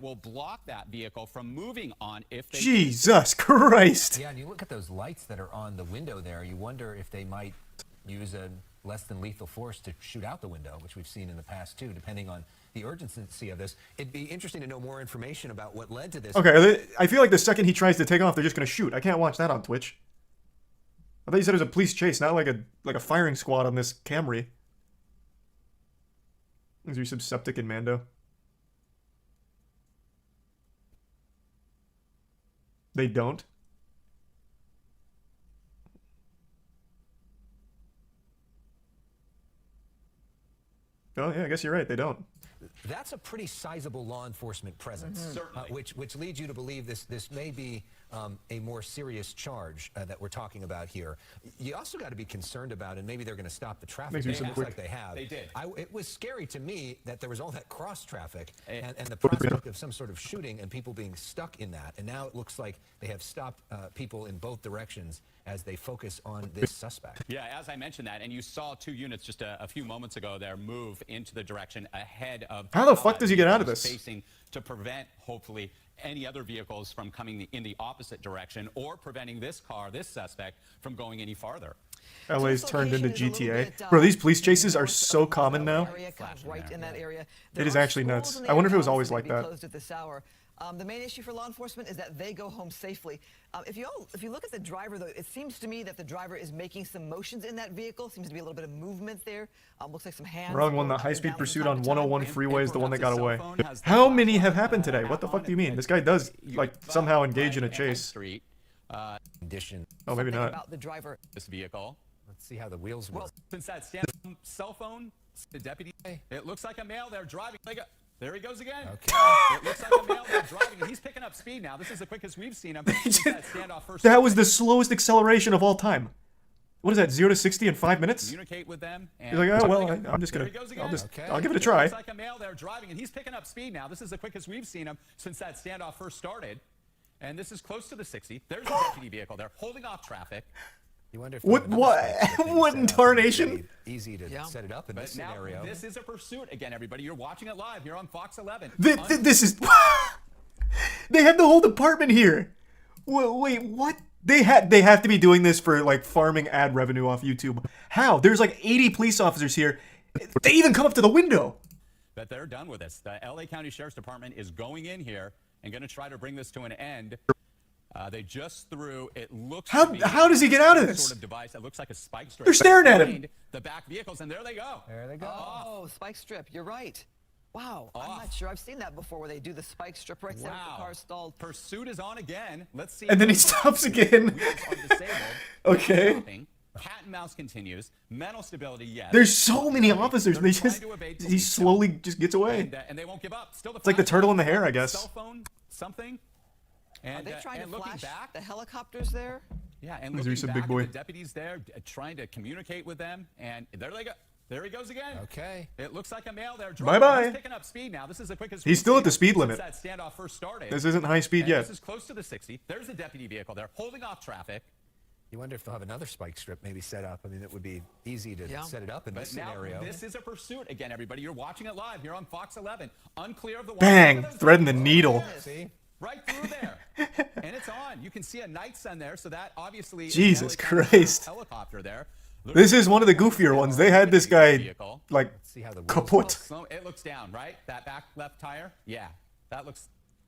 will block that vehicle from moving on if they Jesus Christ. Yeah, and you look at those lights that are on the window there, you wonder if they might use a less than lethal force to shoot out the window, which we've seen in the past too, depending on the urgency of this. It'd be interesting to know more information about what led to this. Okay, I feel like the second he tries to take off, they're just gonna shoot. I can't watch that on Twitch. I thought you said it was a police chase, not like a firing squad on this Camry. Is there some septic in Mando? They don't? Oh yeah, I guess you're right, they don't. That's a pretty sizable law enforcement presence, which leads you to believe this may be a more serious charge that we're talking about here. You also got to be concerned about, and maybe they're going to stop the traffic. It looks like they have. They did. It was scary to me that there was all that cross traffic and the prospect of some sort of shooting and people being stuck in that. And now it looks like they have stopped people in both directions as they focus on this suspect. Yeah, as I mentioned that, and you saw 2 units just a few moments ago there move into the direction ahead of... How the fuck does he get out of this? ...facing to prevent, hopefully, any other vehicles from coming in the opposite direction or preventing this car, this suspect, from going any farther. LA's turned into GTA. Bro, these police chases are so common now. It is actually nuts. I wonder if it was always like that. The main issue for law enforcement is that they go home safely. If you look at the driver, though, it seems to me that the driver is making some motions in that vehicle. Seems to be a little bit of movement there. Looks like some hands. Wrong one. The high-speed pursuit on 101 freeway is the one that got away. How many have happened today? What the fuck do you mean? This guy does, like, somehow engage in a chase. Oh, maybe not. About the driver. This vehicle. Let's see how the wheels work. Since that cell phone, the deputy, it looks like a male there driving. There he goes again. Okay. It looks like a male there driving, and he's picking up speed now. This is the quickest we've seen him since that standoff first. That was the slowest acceleration of all time. What is that, 0 to 60 in 5 minutes? Communicate with them. He's like, oh, well, I'm just gonna, I'll give it a try. It looks like a male there driving, and he's picking up speed now. This is the quickest we've seen him since that standoff first started. And this is close to the 60. There's a deputy vehicle there holding off traffic. You wonder if what in tarnation? Easy to set it up in this scenario. This is a pursuit again, everybody. You're watching it live here on Fox 11. This is. They have the whole department here. Wait, what? They have to be doing this for like farming ad revenue off YouTube. How? There's like 80 police officers here. They even come up to the window. But they're done with this. The LA County Sheriff's Department is going in here and going to try to bring this to an end. They just threw, it looks how does he get out of this? Sort of device that looks like a spike strip. They're staring at him. The back vehicles, and there they go. There they go. Oh, spike strip. You're right. Wow. I'm not sure. I've seen that before where they do the spike strip right there with the car stalled. Pursuit is on again. Let's see. And then he stops again. Okay. Cat and mouse continues. Mental stability, yes. There's so many officers. And he slowly just gets away. And they won't give up. Still, it's like the turtle in the hair, I guess. Cell phone, something. And, are they trying to flash the helicopters there? Yeah, and looking back, the deputies there trying to communicate with them, and there they go. There he goes again. Okay. It looks like a male there. Bye-bye. He's picking up speed now. This is the quickest. He's still at the speed limit. Since that standoff first started. This isn't high speed yet. This is close to the 60. There's a deputy vehicle there holding off traffic. You wonder if they'll have another spike strip maybe set up. I mean, it would be easy to set it up in this scenario. This is a pursuit again, everybody. You're watching it live here on Fox 11. Unclear of the bang, threading the needle. See? Right through there. And it's on. You can see a night sun there, so that obviously Jesus Christ. Helicopter there. This is one of the goofier ones. They had this guy like kaput. It looks down, right? That back left tire? Yeah. That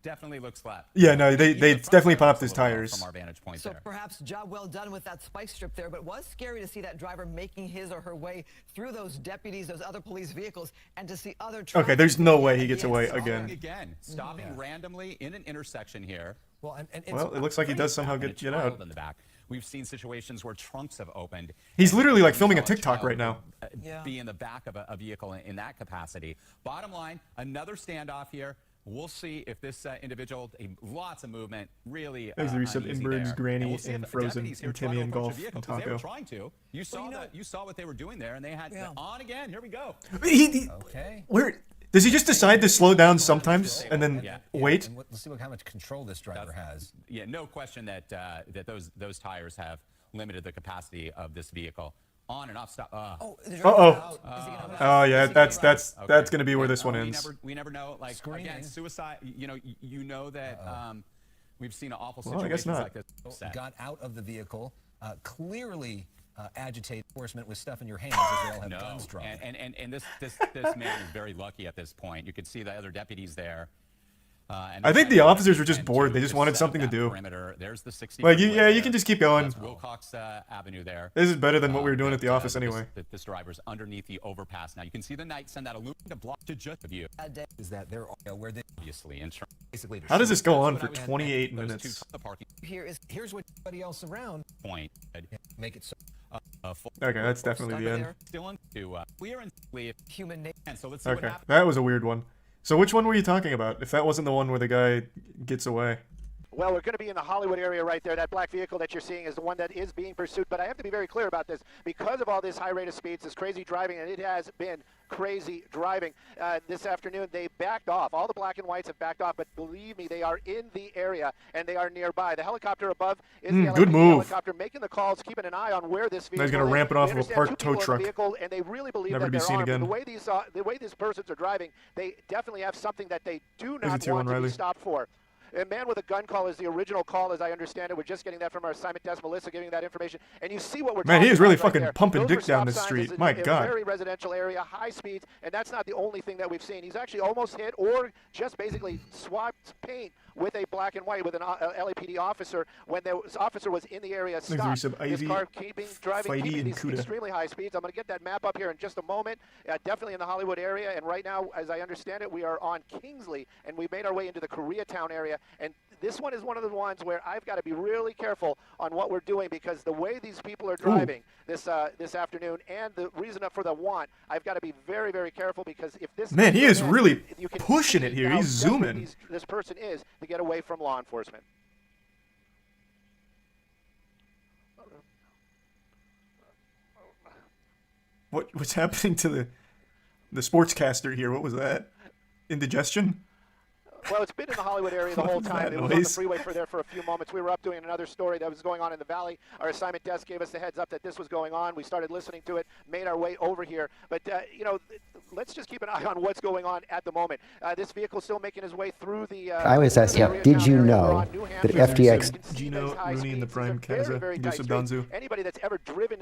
definitely looks flat. Yeah, no, they definitely popped his tires. From our vantage point so perhaps job well done with that spike strip there, but it was scary to see that driver making his or her way through those deputies, those other police vehicles, and to see other okay, there's no way he gets away again. Stopping randomly in an intersection here. Well, it looks like he does somehow get out. In the back. We've seen situations where trunks have opened. He's literally like filming a TikTok right now. Be in the back of a vehicle in that capacity. Bottom line, another standoff here. We'll see if this individual, lots of movement, really There's the reset Inbirds, Granny, and Frozen, and Timmy, and Golf, and Taco. They were trying to. You saw what they were doing there, and they had on again. Here we go. Okay. Where does he just decide to slow down sometimes and then wait? And let's see how much control this driver has. Yeah, no question that those tires have limited the capacity of this vehicle. On and off, stop. Oh, the Uh-oh. driver's out. Is he gonna- Oh yeah, is he gonna that's run? going to be where this one we ends. we never know. Like Screening. again, suicide. You know that we've seen awful Well, I guess situations not. like this. Got out of the vehicle, clearly agitated enforcement with stuff in your hands as they all have No, guns drawn. and this man is very lucky at this point. You could see the other deputies there. And I think they're the trying to officers were just and bored. They to just wanted set something to that do. Perimeter. There's the 60. Like, freeway yeah, you there. can just keep going. That's Wilcox Avenue there. This is better than what we were doing at the office anyway. This driver's underneath the overpass now. You can see the night send that illuminated block to just of you. Is that they're where they Obviously, in terms basically to How does shoot. this go on That's for what I was- 28 those minutes? two- the parking Here's what everybody else around point. make it so. Okay, that's definitely the end. there. Still into we are in Human nature. and so let's see what Okay, happens. that was a weird one. So which one were you talking about? If that wasn't the one where the guy gets away. Well, we're going to be in the Hollywood area right there. That black vehicle that you're seeing is the one that is being pursued. But I have to be very clear about this. Because of all this high rate of speeds, this crazy driving, and it has been crazy driving, this afternoon, they backed off. All the black and whites have backed off, but believe me, they are in the area, and they are nearby. The helicopter above is the good LAPD move. helicopter, making the calls, keeping an eye on where this vehicle He's gonna is. ramp it off We of a understand parked two people tow in the truck. vehicle, and they really believe Never that to be they're seen armed. again. The way these persons are driving, they definitely have something that they do There's a not tier want one to be Riley. stopped for. A man with a gun call is the original call, as I understand it. We're just getting that from our assignment desk, Melissa, giving that information. And you see what we're Man, talking he is really about right fucking there. pumping Those dick were down stop this signs. street. It's My a God. very residential area, high speeds, and that's not the only thing that we've seen. He's actually almost hit or just basically swapped paint with a black and white with an LAPD officer when the officer was in the area. There's Stopped. some This Ivy, car driving Fighty, and these Kuda. extremely high speeds. I'm going to get that map up here in just a moment. Definitely in the Hollywood area, and right now, as I understand it, we are on Kingsley, and we've made our way into the Koreatown area. And this one is one of the ones where I've got to be really careful on what we're doing, because the way these people are driving this afternoon, and the reason for the want, I've got to be very, very careful, because if this Man, he is in, really you can pushing see it here. how He's desperate zooming. this person is to get away from law enforcement. What's happening to the sportscaster here? What was that? Indigestion? Well, it's been in the Hollywood area the whole What was time. that It was on the noise? freeway for a few moments. We were up doing another story that was going on in the valley. Our assignment desk gave us the heads up that this was going on. We started listening to it, made our way over here. But, let's just keep an eye on what's going on at the moment. This vehicle's still making his way through the... I was asking, Koreatown did you area. We're know on New that Hampshire. FTX You can see Gino, these high Rooney, and the speeds. Prime These are very, Kaza, very Yusuf tight streets. Danzu. Anybody that's ever driven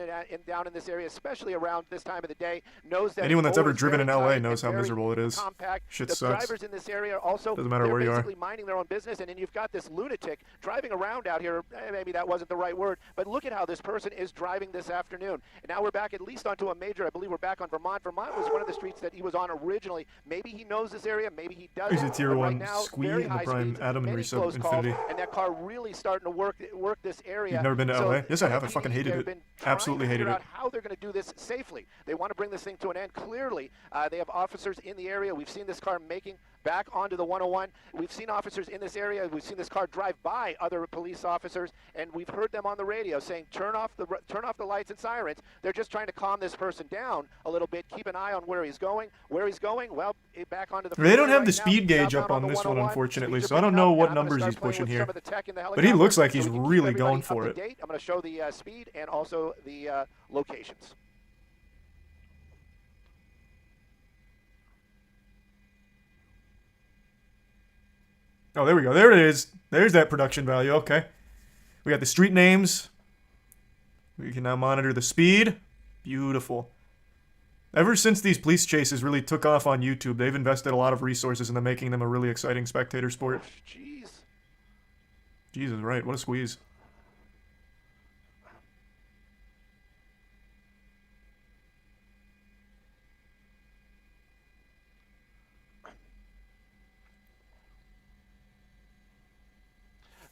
down in this area, especially around this time of the day, knows that Anyone it's that's ever always driven very in LA tight knows and how very miserable it is. compact. Shit the sucks. drivers in this area also, Doesn't matter they're where you are. basically minding their own business, and then you've got this lunatic driving around out here. Maybe that wasn't the right word, but look at how this person is driving this afternoon. And now we're back at least onto a major. I believe we're back on Vermont. Vermont was one of the streets that he was on originally. Maybe he knows this area. Maybe he doesn't. There's a tier But one right now, Squee very and the high Prime speeds, Adam and many Resub close calls, Infinity. and that car really starting to work this area. You've never been to So LA? Yes, I have. I LAPD, fucking hated they've it. been trying Absolutely to hated figure it. out how they're going to do this safely. They want to bring this thing to an end. Clearly, they have officers in the area. We've seen this car making back onto the 101. We've seen officers in this area. We've seen this car drive by other police officers, and we've heard them on the radio saying, turn off the lights and sirens. They're just trying to calm this person down a little bit. Keep an eye on where he's going. Where he's going, well, back onto the They don't freeway have right the now, speed gauge southbound up on the this one, 101. unfortunately, Speeds so are I don't picking know up, what and I'm gonna numbers start he's playing pushing with here. some of the tech in the But he looks helicopter like so he's we can keep really everybody going for up it. to date. I'm going to show the speed and also the locations. Oh, there we go. There it is. There's that production value. Okay. We got the street names. We can now monitor the speed. Beautiful. Ever since these police chases really took off on YouTube, they've invested a lot of resources into making them a really exciting spectator sport. Jeez. Jesus, right. What a squeeze.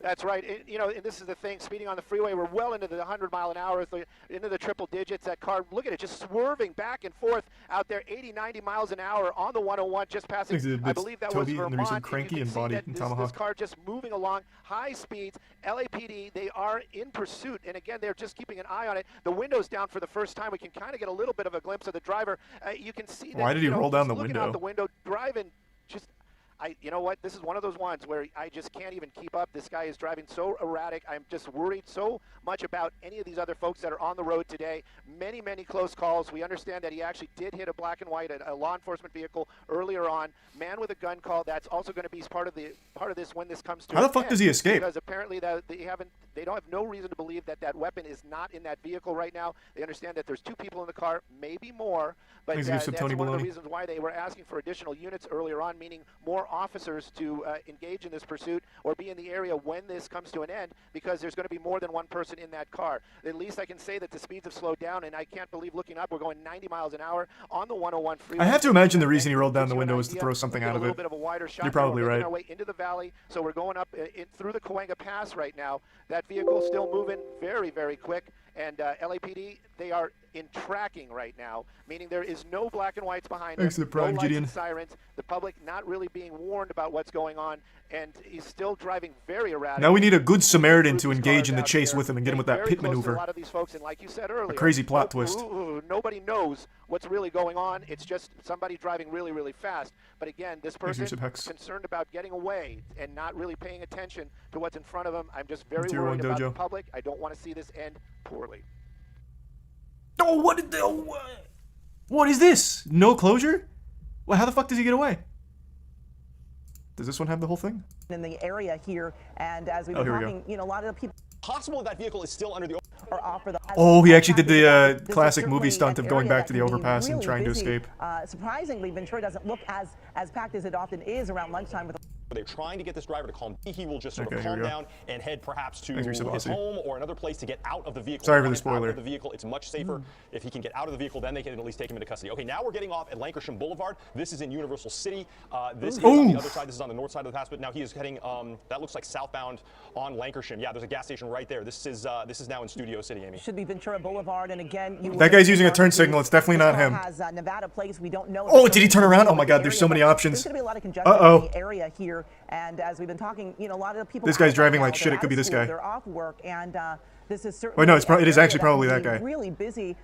That's right. And this is the thing, speeding on the freeway, we're well into the 100 mile an hour, into the triple digits. That car, look at it, just swerving back and forth out there, 80, 90 miles an hour on the 101, just passing, I believe that Toby was and the Vermont. recent Cranky and Body and this Tomahawk. car just moving along, high speeds. LAPD, they are in pursuit, and again, they're just keeping an eye on it. The window's down for the first time. We can kind of get a little bit of a glimpse of the driver. You can see that. Why did he roll down the looking window? out the window, driving just... you know what? This is one of those ones where I just can't even keep up. This guy is driving so erratic. I'm just worried so much about any of these other folks that are on the road today. Many, many close calls. We understand that he actually did hit a black and white, a law enforcement vehicle earlier on. Man with a gun call. That's also going to be part of this when this comes to How the an fuck end, does he escape? Because apparently they don't have no reason to believe that weapon is not in that vehicle right now. They understand that there's 2 people in the car, maybe more, but that's one of the reasons why they were asking for additional units earlier on, meaning more officers to engage in this pursuit or be in the area when this comes to an end, because there's going to be more than one person in that car. At least I can say that the speeds have slowed down, and I can't believe looking up, we're going 90 miles an hour on the 101 freeway. I have to imagine the reason he rolled down the window was to throw something out of it. You're probably right. Our way into the valley, so we're going up through the Cahuenga Pass right now. That vehicle's still moving very, very quick, and LAPD, they are in tracking right now, meaning there is no black and whites behind us, no lights and sirens, the public not really being warned about what's going on, and he's still driving very erratic. Now we need a good Samaritan to engage in the chase with him and get him with that pit maneuver. A lot of these folks, and like you said earlier, a crazy plot twist. Nobody knows what's really going on. It's just somebody driving really, really fast. But again, this person is concerned about getting away and not really paying attention to what's in front of him. I'm just very worried about the public. I don't want to see this end poorly. Oh, what is this? No closure? Well, how the fuck does he get away? Does this one have the whole thing? In the area here, and as we've been talking, you know, a lot of the people. Possible that vehicle is still under the. Or offer the. Oh, he actually did the classic movie stunt of going back to the overpass and trying to escape. Surprisingly, Ventura doesn't look as packed as it often is around lunchtime with. They're trying to get this driver to calm. He will just sort of calm down and head perhaps to his home or another place to get out of the vehicle. Sorry for the spoiler. Out of the vehicle, it's much safer if he can get out of the vehicle. Then they can at least take him into custody. Okay, now we're getting off at Lankershim Boulevard. This is in Universal City. This is on the other side. This is on the north side of the pass. But now he is heading. That looks like southbound on Lankershim. Yeah, there's a gas station right there. This is now in Studio City, Amy. Should be Ventura Boulevard, and again, that guy's using a turn signal. It's definitely not him. Has Nevada place. We don't know. Oh, did he turn around? Oh my God, there's so many options. There's going to be a lot of congestion in the area here, and as we've been talking, you know, a lot of the people. This guy's driving like shit. It could be this guy. They're off work, and this is certainly. Wait, no, it is actually probably that guy. Really busy.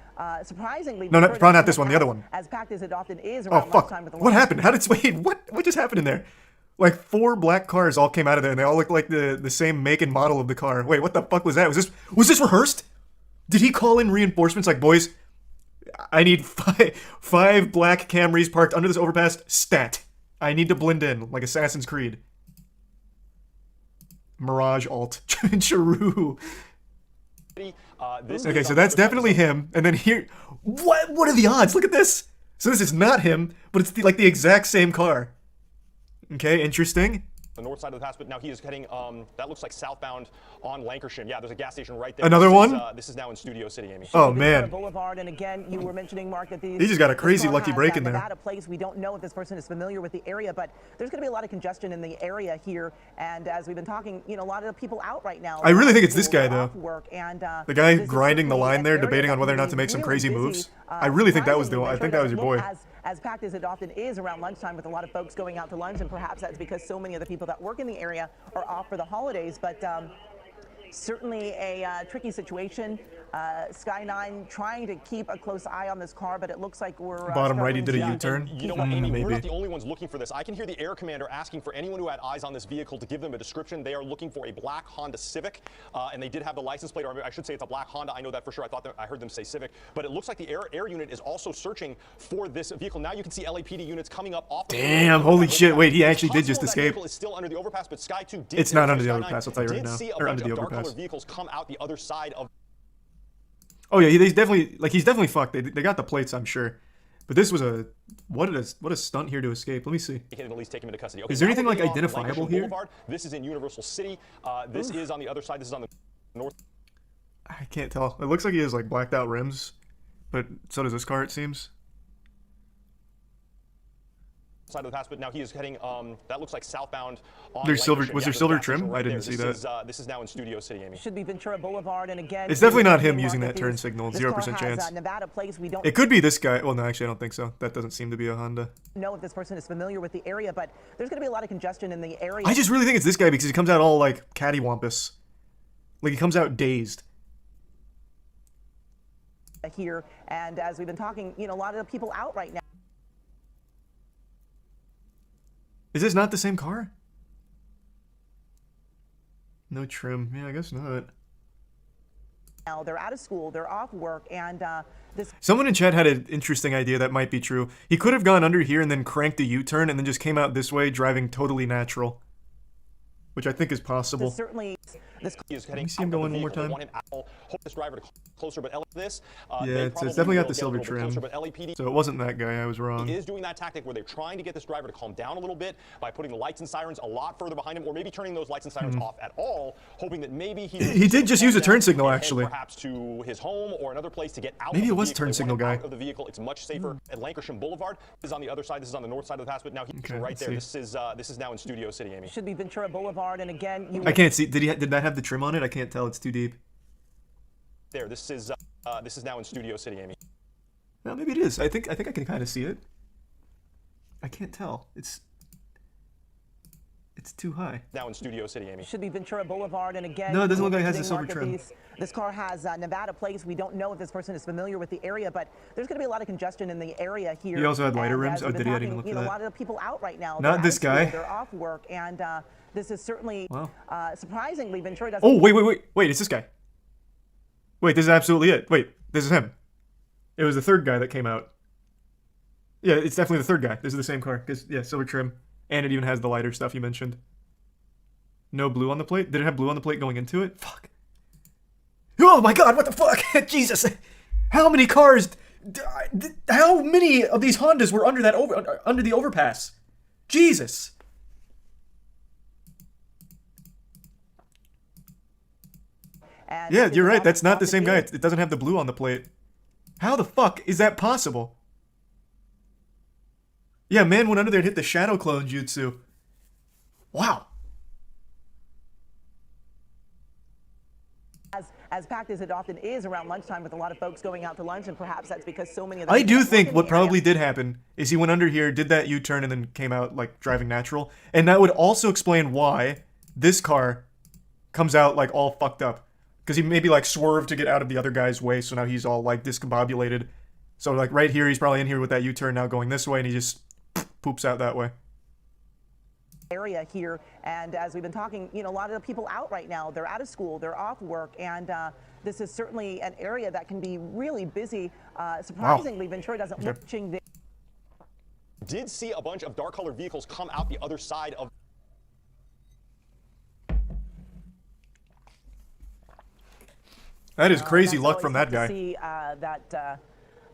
Surprisingly. No, probably not this one. The other one. As packed as it often is. Oh fuck! What happened? How did wait? What just happened in there? Like 4 black cars all came out of there, and they all look like the same make and model of the car. Wait, what the fuck was that? Was this rehearsed? Did he call in reinforcements like, boys, I need five black Camrys parked under this overpass, stat. I need to blend in, like Assassin's Creed. Mirage alt. Charu. Okay, so that's definitely him. And then here, what are the odds? Look at this. So this is not him, but it's like the exact same car. Okay, interesting. The north side of the pass, but now he is heading, that looks like southbound on Lankershim. Yeah, there's a gas station right there. Another one? This is now in Studio City, Amy. Oh, man. Boulevard, and again, you were mentioning, Mark, that he just got a crazy lucky break in there. Nevada place. We don't know if this person is familiar with the area, but there's going to be a lot of congestion in the area here. And as we've been talking, you know, a lot of the people out right now. I really think it's this guy, though. The guy grinding the line there, debating on whether or not to make some crazy moves. I really think that was I think that was your boy. As packed as it often is around lunchtime, with a lot of folks going out to lunch, and perhaps that's because so many of the people that work in the area are off for the holidays. But certainly a tricky situation. Sky 9 trying to keep a close eye on this car, but it looks like we're bottom right. He did a U-turn. You know what, Amy? We're not the only ones looking for this. I can hear the air commander asking for anyone who had eyes on this vehicle to give them a description. They are looking for a black Honda Civic, and they did have the license plate, or I should say it's a black Honda. I know that for sure. I heard them say Civic, but it looks like the air unit is also searching for this vehicle. Now you can see LAPD units coming up off. Damn! Holy shit! Wait, he actually did just escape. Is still under the overpass, but Sky 2 did. It's not under the overpass. I'll tell you right now. Or under the overpass. Vehicles come out the other side of. Oh yeah, he's definitely fucked. They got the plates, I'm sure. But this was what a stunt here to escape. Let me see. They can at least take him into custody. Okay, is there anything like identifiable here? Boulevard. This is in Universal City. This is on the other side. This is on the north. I can't tell. It looks like he has like blacked out rims, but so does this car, it seems. Side of the pass, but now he is heading. That looks like southbound. There's silver. Was there silver trim? I didn't see that. This is now in Studio City, Amy. Should be Ventura Boulevard, and again, it's definitely not him using that turn signal. 0% chance. Nevada place. We don't. It could be this guy. Well, no, actually, I don't think so. That doesn't seem to be a Honda. Know if this person is familiar with the area, but there's going to be a lot of congestion in the area. I just really think it's this guy because he comes out all like cattywampus. Like he comes out dazed. Here, and as we've been talking, you know, a lot of the people out right now. Is this not the same car? No trim. Yeah, I guess not. Now they're out of school, they're off work, and this. Someone in chat had an interesting idea that might be true. He could have gone under here and then cranked a U-turn and then just came out this way, driving totally natural, which I think is possible. Certainly, this. Let me see him going one more time. Hope this driver to closer, but this. Yeah, it's definitely got the silver trim. Closer, but LAPD So it wasn't that guy. I was wrong. is doing that tactic where they're trying to get this driver to calm down a little bit by putting the lights and sirens a lot further behind him, or maybe turning those lights and sirens off at all, hoping that maybe he did just use a turn signal, and actually. perhaps to his home or another place to get out. Maybe of it the was vehicle. turn They signal want him guy. out of the vehicle. It's much safer at Lancashire Boulevard. This is on the other side. This is on the north side of the pass. But now he's Okay, right let's there. see. This is now in Studio City, Amy. Should be Ventura Boulevard, and again, you. I can't see. Did that have the trim on it? I can't tell. It's too deep. There. This is now in Studio City, Amy. Well, maybe it is. I think I can kind of see it. I can't tell. It's too high. Now in Studio City, Amy. Should be Ventura Boulevard, and again. No, it doesn't look like it has visiting a silver Market trim. East. This car has Nevada plates. We don't know if this person is familiar with the area, but there's going to be a lot of congestion in the area here. He also had lighter And rims? as Oh, we've did been he? I didn't talking, look for A that. lot of people out right now. Not They're out this of school, guy. They're off work, and this is certainly surprisingly Ventura doesn't. Oh, wait! It's this guy. Wait, this is absolutely it. Wait, this is him. It was the third guy that came out. Yeah, it's definitely the third guy. This is the same car. Cause yeah, silver trim, and it even has the lighter stuff you mentioned. No blue on the plate. Did it have blue on the plate going into it? Fuck. Oh my god! What the fuck? Jesus! How many cars? How many of these Hondas were under that under the overpass? Jesus! And Yeah, this you're is right. off- That's not off the same guy. gate. It doesn't have the blue on the plate. How the fuck is that possible? Yeah, man went under there and hit the shadow clone jutsu. Wow. As packed as it often is around lunchtime, with a lot of folks going out to lunch, and perhaps that's because so many of the I people do that work think in what the area- probably did happen is he went under here, did that U-turn, and then came out like driving natural. And that would also explain why this car comes out like all fucked up. Because he maybe like swerved to get out of the other guy's way, so now he's all like discombobulated. So like right here, he's probably in here with that U-turn now going this way, and he just poops out that way. area here, and as we've been talking, a lot of the people out right now, they're out of school, they're off work, and this is certainly an area that can be really busy. Surprisingly, Ventura doesn't look the Did see a bunch of dark colored vehicles come out the other side of. That is crazy That's luck always from good that to guy. See that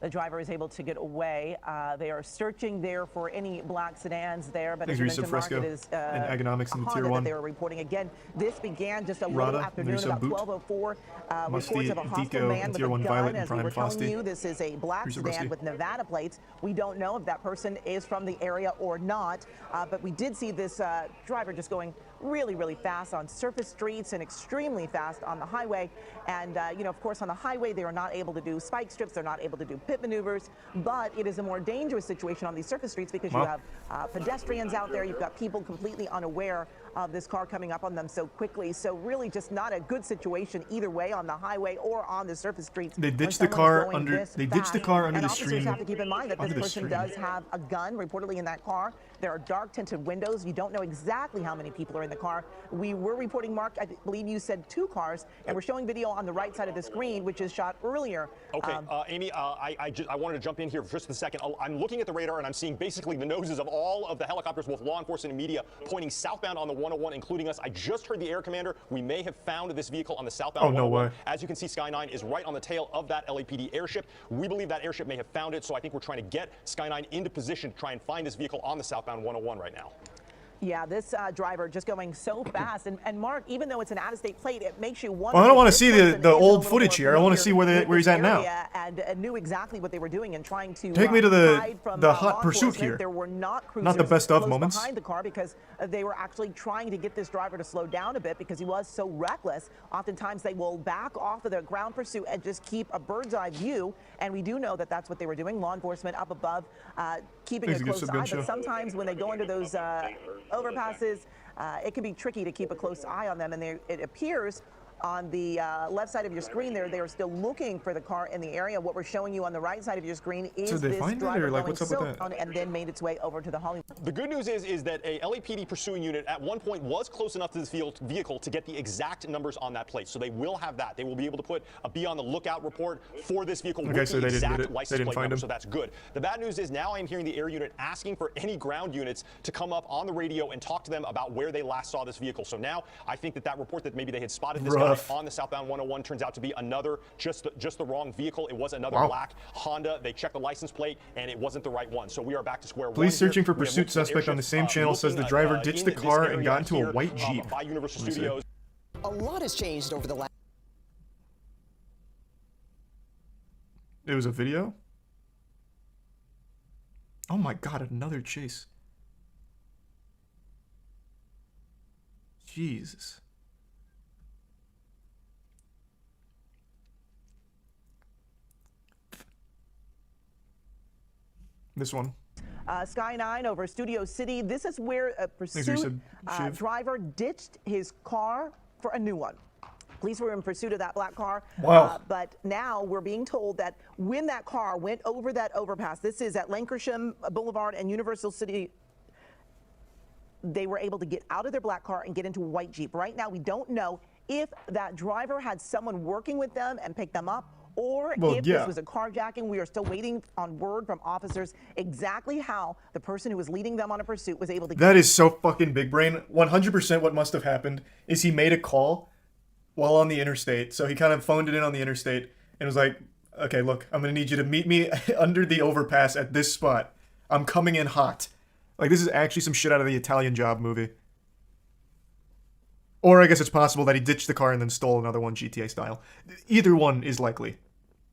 the driver is able to get away. They are searching there for any black sedans there, but Thanks, as you Risa mentioned, Mark, Fresco it is and Agonomics a in the Honda Tier 1. that they were reporting. Again, this began just a late Rada, afternoon, Risa about Boot, 12:04. Reports of a Musty, hostile Deco, man and with Tier a 1 gun. Violet, and As we Prime were telling Fosti. you, this is a black Risa sedan Rusty. with Nevada plates. We don't know if that person is from the area or not, but we did see this driver just going really, really fast on surface streets and extremely fast on the highway. And, of course, on the highway, they are not able to do spike strips. They're not able to do pit maneuvers. But it is a more dangerous situation on these surface streets because you have pedestrians out there. You've got people completely unaware of this car coming up on them so quickly. So really just not a good situation either way on the highway or on the surface streets. They when ditched the someone's car going under. this They ditched the fast. car under And the officers stream. have to keep in mind that Under this the person stream. does have a gun reportedly in that car. There are dark tinted windows. You don't know exactly how many people are in the car. We were reporting, Mark, I believe you said 2 cars, and we're showing video on the right side of the screen, which is shot earlier. Okay, Amy, I wanted to jump in here for just a second. I'm looking at the radar and I'm seeing basically the noses of all of the helicopters, both law enforcement and media, pointing southbound on the 101, including us. I just heard the air commander. We may have found this vehicle on the southbound Oh, no 101. way. As you can see, Sky9 is right on the tail of that LAPD airship. We believe that airship may have found it, so I think we're trying to get Sky9 into position to try and find this vehicle on the southbound 101 right now. Yeah, this driver just going so fast. And Mark, even though it's an out-of-state plate, it makes you wonder. Well, I don't if want to this see person the is a old little footage more here. I want to see familiar where he's with at this now. area and knew exactly what they were doing and trying to Take me to the hide from, hot law pursuit enforcement. here. There were not cruisers Not the best of close moments. behind the car because they were actually trying to get this driver to slow down a bit because he was so reckless. Oftentimes they will back off of the ground pursuit and just keep a bird's eye view. And we do know that that's what they were doing. Law enforcement up above, keeping Thanks, a good close sub-gun eye. show. But sometimes when they go into those overpasses, it can be tricky to keep a close eye on them, and it appears on the left side of your screen there, they are still looking for the car in the area. What we're showing you on the right side of your screen is So they this find it, driver or, like, going what's up with south that? and then made its way over to the Hollywood. The good news is that a LAPD pursuing unit at one point was close enough to this vehicle to get the exact numbers on that plate. So they will have that. They will be able to put a be on the lookout report for this vehicle Okay, with so the they didn't get exact it. They license didn't plate find number. him. So that's good. The bad news is now I'm hearing the air unit asking for any ground units to come up on the radio and talk to them about where they last saw this vehicle. So now I think that report that maybe they had spotted this Rough. guy on the southbound 101 turns out to be another, just the wrong vehicle. It was another Wow. black Honda. They checked the license plate and it wasn't the right one. So we are back to square one. Police here. searching for We have pursuit multiple suspect on the airships, same channel says the driver looking, ditched the in this car and area got into a here, white Jeep. by Universal Let me see. Studios. A lot has changed over the last. It was a video? Oh my god, another chase. Jesus. This one. Sky 9 over Studio City. This is where a pursuit said Shiv. driver ditched his car for a new one. Police were in pursuit of that black car. Wow. But now we're being told that when that car went over that overpass, this is at Lancashire Boulevard and Universal City, they were able to get out of their black car and get into a white Jeep. Right now, we don't know if that driver had someone working with them and picked them up, or if yeah. this was a carjacking. We are still waiting on word from officers exactly how the person who was leading them on a pursuit was able to That is so fucking big brain. 100% what must have happened is he made a call while on the interstate. So he kind of phoned it in on the interstate and was like, okay, look, I'm going to need you to meet me under the overpass at this spot. I'm coming in hot. Like, this is actually some shit out of the Italian Job movie. Or I guess it's possible that he ditched the car and then stole another one GTA style. Either one is likely,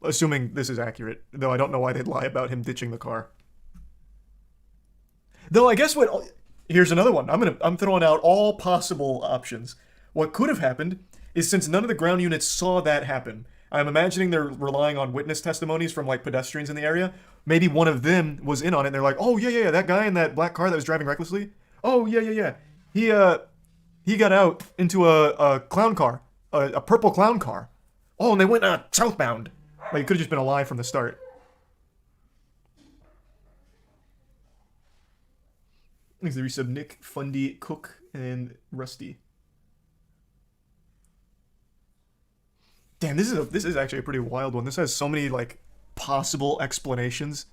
assuming this is accurate. Though I don't know why they'd lie about him ditching the car. Though I guess what... Here's another one. I'm throwing out all possible options. What could have happened is, since none of the ground units saw that happen, I'm imagining they're relying on witness testimonies from, like, pedestrians in the area. Maybe one of them was in on it and they're like, oh, yeah, that guy in that black car that was driving recklessly? Oh, yeah. He got out into a clown car, a purple clown car. Oh, and they went southbound. Like, it could have just been a lie from the start. Thanks to the resub, Nick, Fundy, Cook, and Rusty. Damn, this is actually a pretty wild one. This has so many, like, possible explanations.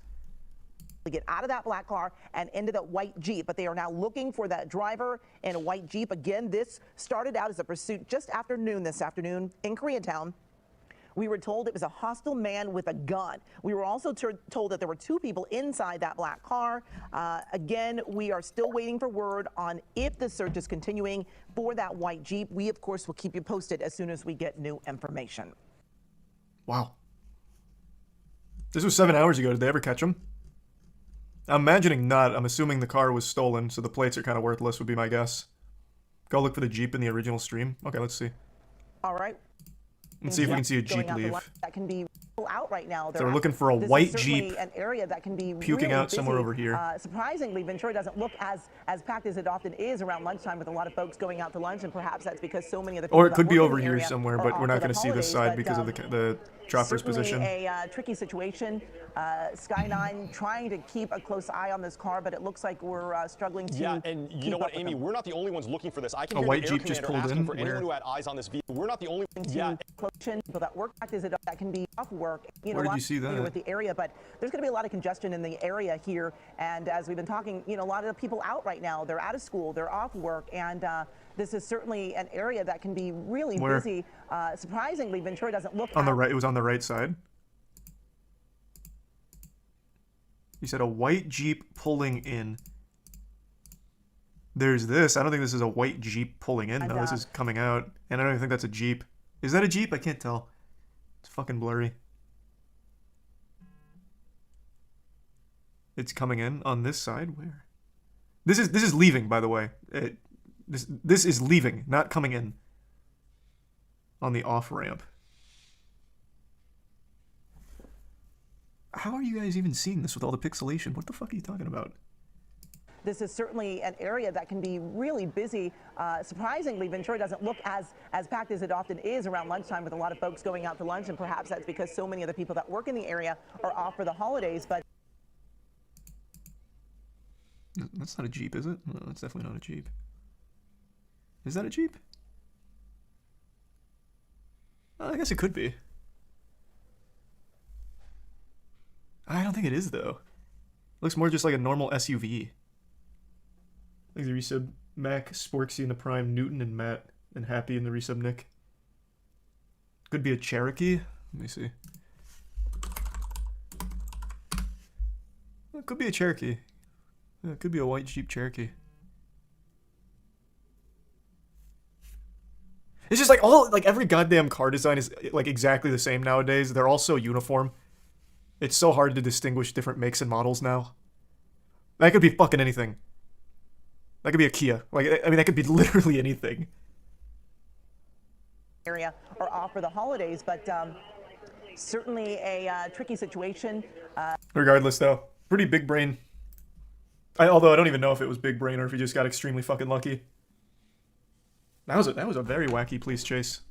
to get out of that black car and into that white Jeep, but they are now looking for that driver in a white Jeep. Again, this started out as a pursuit just after noon this afternoon in Koreatown. We were told it was a hostile man with a gun. We were also told that there were two people inside that black car. Again, we are still waiting for word on if the search is continuing for that white Jeep. We, of course, will keep you posted as soon as we get new information. Wow. This was 7 hours ago. Did they ever catch him? I'm imagining not. I'm assuming the car was stolen, so the plates are kind of worthless would be my guess. Go look for the Jeep in the original stream. Okay, let's see. All right. Let's see if we can see a Jeep leave. That can be out right now. So we're looking for a This white is certainly Jeep an area that can be puking really out somewhere busy. over here. Surprisingly, Ventura doesn't look as packed as it often is around lunchtime, with a lot of folks going out to lunch, and perhaps that's because so many of the people Or it that could be work in over the here area somewhere, are but off we're not for the going to see this holidays, side because of but, the chopper's position. Certainly a tricky situation. Sky 9 trying to keep a close eye on this car, but it looks like we're struggling to. Yeah, and you know what, Amy, we're not the only ones looking for this. I can A hear white the air Jeep just commander pulled asking in? for anyone Where? who had eyes on this vehicle. We're not the only. Yeah. People that work practice it, that can be off work. You know, Where did a lot you see that? with the area, but there's going to be a lot of congestion in the area here. And as we've been talking, you know, a lot of the people out right now, they're out of school, they're off work, and this is certainly an area that can be really Where? busy. Surprisingly, Ventura doesn't look On the as right, it was on the right side. You said a white Jeep pulling in. There's this. I don't think this is a white Jeep pulling in, though. This is coming out. And I don't even think that's a Jeep. Is that a Jeep? I can't tell. It's fucking blurry. It's coming in on this side. Where? This is leaving, by the way. This is leaving, not coming in. On the off ramp. How are you guys even seeing this with all the pixelation? What the fuck are you talking about? this is certainly an area that can be really busy. Surprisingly, Ventura doesn't look as packed as it often is around lunchtime, with a lot of folks going out to lunch, and perhaps that's because so many of the people that work in the area are off for the holidays. But that's not a Jeep, is it? No, that's definitely not a Jeep. Is that a Jeep? I guess it could be. I don't think it is, though. Looks more just like a normal SUV. Like the resub Mac, Sporksy in the Prime, Newton and Matt, and Happy in the resub Nick. Could be a Cherokee. Let me see. It could be a Cherokee. Yeah, it could be a white Jeep Cherokee. It's just like every goddamn car design is like exactly the same nowadays. They're all so uniform. It's so hard to distinguish different makes and models now. That could be fucking anything. That could be a Kia. Like, I mean, that could be literally anything. Area are off for the holidays, but certainly a tricky situation. Regardless, though, pretty big brain. Although I don't even know if it was big brain or if he just got extremely fucking lucky. That was a very wacky police chase.